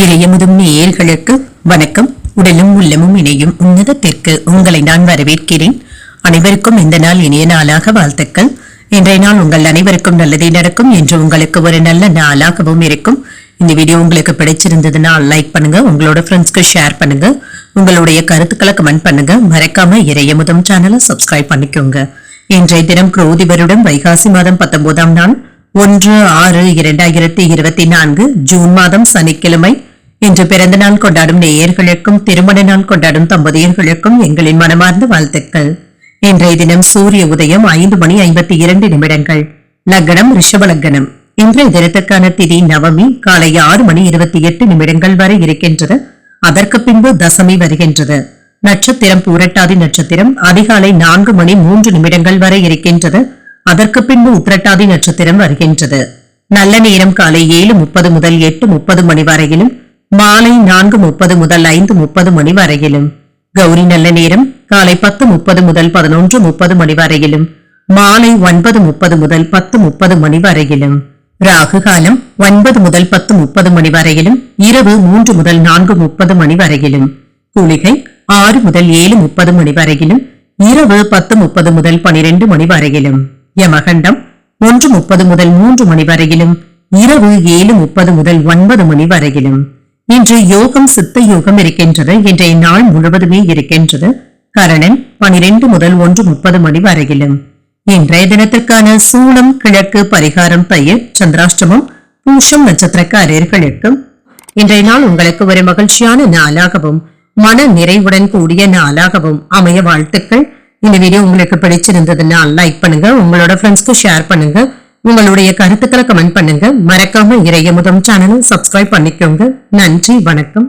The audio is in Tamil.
இறையமுதும் நேயர்களுக்கு வணக்கம். உடலும் உள்ளமும் இணையும் உன்னதத்திற்கு உங்களை நான் வரவேற்கிறேன். அனைவருக்கும் இந்த நாள் இனிய நாளாக வாழ்த்துக்கள். இன்றைய நாள் உங்கள் அனைவருக்கும் நல்லதே நடக்கும் என்று உங்களுக்கு ஒரு நல்ல நாளாகவும் இருக்கும். இந்த வீடியோ உங்களுக்கு பிடிச்சிருந்ததுன்னா லைக் பண்ணுங்க, உங்களோட ஃப்ரெண்ட்ஸ்க்கு ஷேர் பண்ணுங்க, உங்களுடைய கருத்துக்களை கமெண்ட் பண்ணுங்க. மறக்காம இறையமுதும் சேனலை சப்ஸ்கிரைப் பண்ணிக்கோங்க. இன்றைய தினம் குரோதி வருடம் வைகாசி மாதம் 19ஆம் நாள் 1/6/2024 ஜூன் மாதம் சனிக்கிழமை. இன்று பிறந்த நாள் கொண்டாடும் நேயர்களுக்கும் திருமண நாள் கொண்டாடும் தம்பதியர்களுக்கும் எங்களின் மனமார்ந்த வாழ்த்துக்கள். இன்றைய தினம் சூரிய உதயம் 5:52. லக்னம் ரிஷப லக்னம். இன்றைய தினத்துக்கான திதி நவமி காலை 6:28 வரை இருக்கின்றது. அதற்கு பின்பு தசமி வருகின்றது. நட்சத்திரம் பூரட்டாதி நட்சத்திரம் அதிகாலை 4:03 வரை இருக்கின்றது. அதற்கு பின்பு உத்திரட்டாதி நட்சத்திரம் வருகின்றது. நல்ல நேரம் காலை 7:30 முதல் 8:30 மணி வரையிலும், மாலை 4:30 முதல் 5:30 மணி வரையிலும். கௌரி நல்ல நேரம் காலை 10:30 முதல் 11:30 மணி வரையிலும், மாலை 9:30 முதல் 10:30 மணி வரையிலும். ராகு காலம் 9 முதல் 10:30 மணி வரையிலும், இரவு 3 முதல் 4:30 மணி வரையிலும். கூலிகை 6 முதல் 7:30 மணி வரையிலும், இரவு 10:30 முதல் 12 மணி வரையிலும். யமகண்டம் 1:30 முதல் 3 மணி வரையிலும், இரவு 7:30 முதல் 9 மணி வரையிலும். இன்று யோகம் சித்த யோகம் இருக்கின்றது. இன்றைய நாள் முழுவதுமே இருக்கின்றது. கரணன் 12 முதல் 1:30 மணி வரையிலும். இன்றைய தினத்திற்கான சூலம் கிழக்கு, பரிகாரம் தயிர், சந்திராஷ்டமம் பூஷம் நட்சத்திரக்காரர்களுக்கு இன்றைய நாள் உங்களுக்கு ஒரு மகிழ்ச்சியான நாளாகவும் மன நிறைவுடன் கூடிய நாளாகவும் அமைய வாழ்த்துக்கள். இந்த வீடியோ உங்களுக்கு பிடிச்சிருந்ததுன்னா லைக் பண்ணுங்க, உங்களோட ஃப்ரெண்ட்ஸ்க்கு ஷேர் பண்ணுங்க, உங்களுடைய கருத்துக்களை கமெண்ட் பண்ணுங்க. மறக்காம இறையமுதம் சேனலை சப்ஸ்கிரைப் பண்ணிக்கோங்க. நன்றி, வணக்கம்.